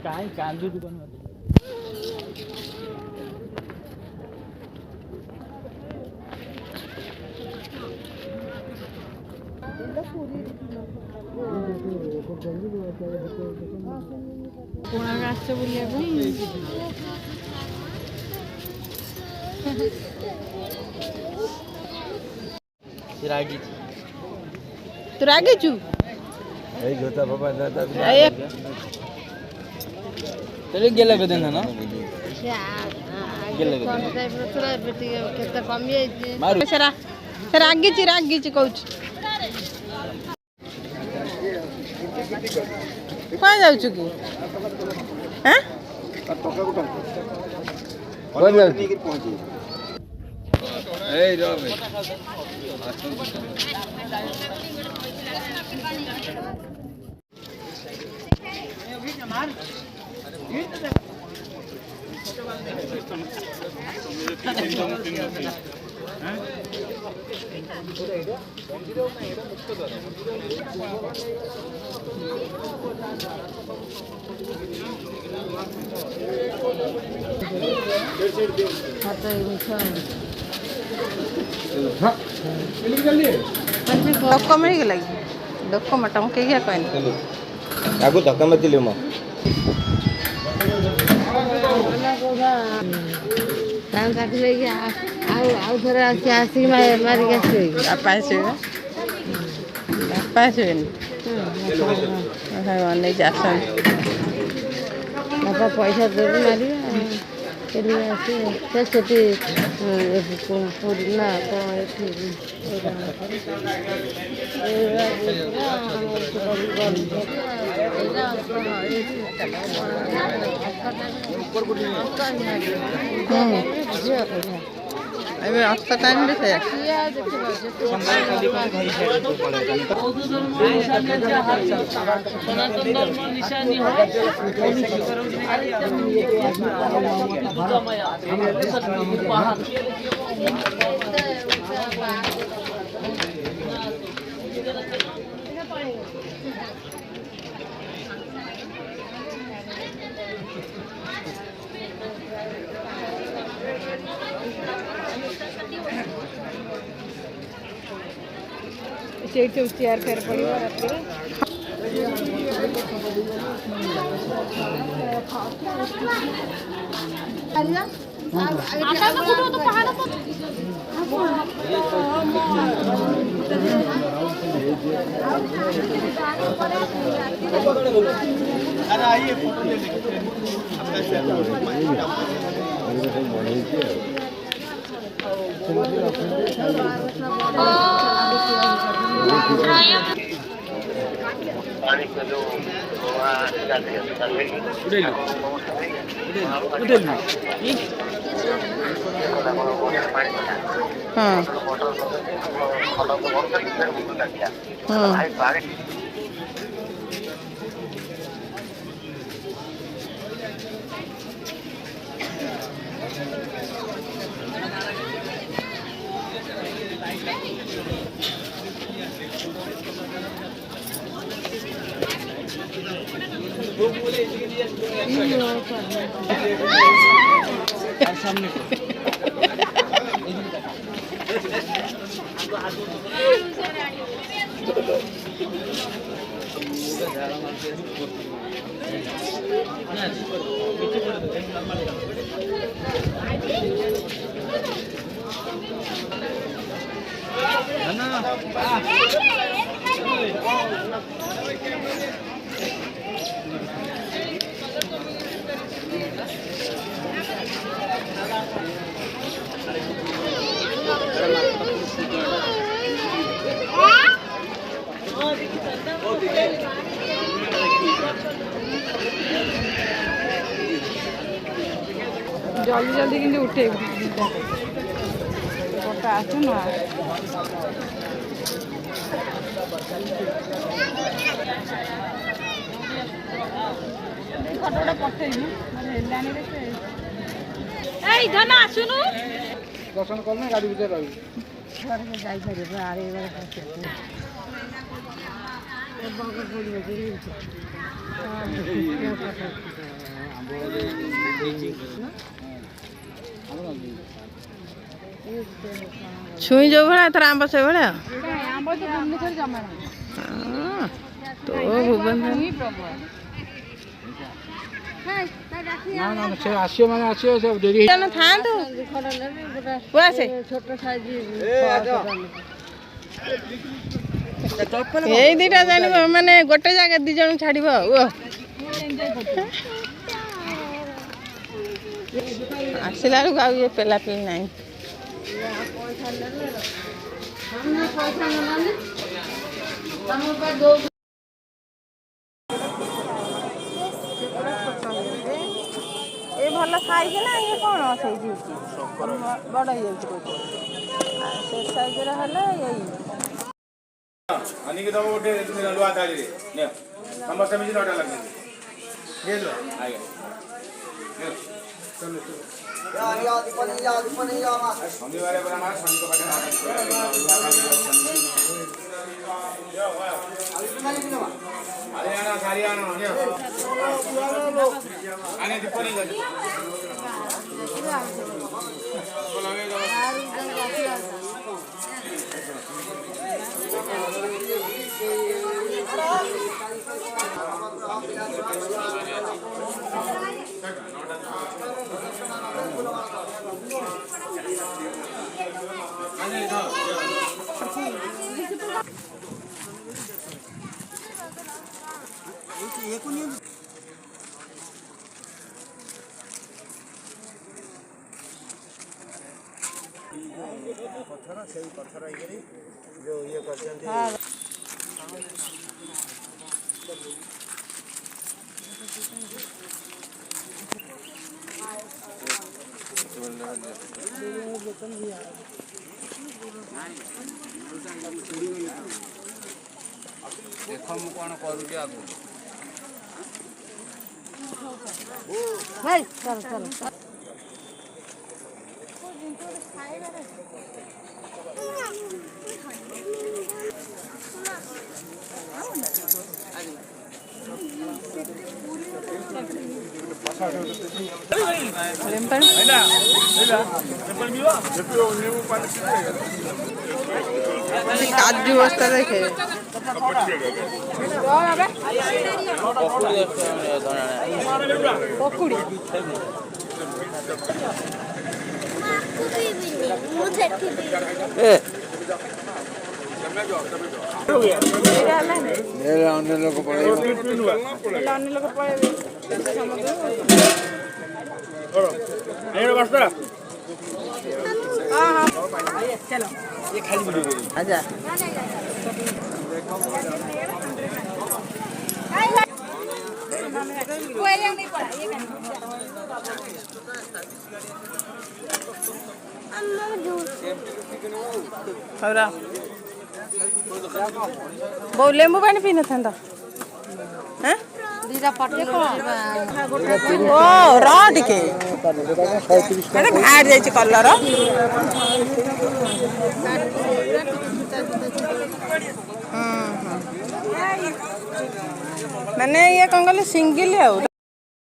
कहीं कांदू दुकान तू रागी चू जोता बाबा दादा चले गेला कदे ना रागी कौच कौन जाऊ कि धक्का मिल धक्का मटा मुझे क्या कहना आगु धक्का मत दिले मो पैसा देवी मार ଏବେ ଅସ୍ତ ଟାଇମ୍ରେ ସେ चेयर फेर पड़ो सामने जल्दी जल्दी कि उठे गोटा आस ना फटोटा पठेबी এই ধন আসুনু দর্শন করলে গাড়ি ভিতরে রবি ঘরে যাই পারিব আর এবারে ଛୁଇଁ ଯୋଉ ଭଳିଆ ଏଥର ଆମ୍ବ ସେଇ ଭଳିଆ ଆମ୍ବ ତ ଭୁବନେଶ୍ୱର ଜମା ନାହିଁ ତ ଭୁବନେଶ୍ୱର ନା ନା ସେ ଆସିବ ମାନେ ଆସିବ ସେ ଡେରି ଜଣ ଥାଆନ୍ତୁ ଆସେ ଛୋଟ ସାଇଜ ଏଇ ଦିଟା ଜାଣିବ ମାନେ ଗୋଟେ ଜାଗା ଦି ଜଣ ଛାଡିବ ଆଉ ଆସିଲା ବେଳକୁ ଆଉ ଇଏ ପେଲା ପେଲି ନାହିଁ ଏ ଭଲ ସାଇଜ ନା ଇଏ କ'ଣ ସାଇଜ ହେଇଛି ବଡ଼ ହେଇଯାଉଛି କହୁଛି ସେ ସାଇଜର ହେଲେ ଏଇ ଆଣିକି ଦେବ ଗୋଟେ ଲୁହା ଥାଳିରେ ନିଅ ସମସ୍ତେ ମିଶି 9ଟା ଲାଗିବ ଆଜ୍ଞା ଶନିବାର ପରା ମା ଶନିଙ୍କ ପାଖରେ ଆଣି ଦୀପ ନେଇ ପଥର ସେଇ ପଥର ହେଇକରି ଯୋଉ ଇଏ କରିଛନ୍ତି ଦେଖ ମୁଁ କ'ଣ କରୁଛି ଆଗକୁ ଭାଇ ଚାଲ ଚାଲ କାଜୁ ବସ୍ତା ଦେଖେ ପକୁଡ଼ି ଅନ୍ୟ ଲୋକ ପଳେଇବ ଅନ୍ୟ ଲୋକ ପଳେଇବେ चलो ଆଚ୍ଛା ବୋଉ ଲେମ୍ବୁ ପାଣି ପିଇ ନଥାନ୍ତା ଓ ର ଟିକେ ବାହାରି ଯାଇଛି କଲର ମାନେ ଇଏ କ'ଣ କଲେ ସିଙ୍ଗିଲ ଆଉ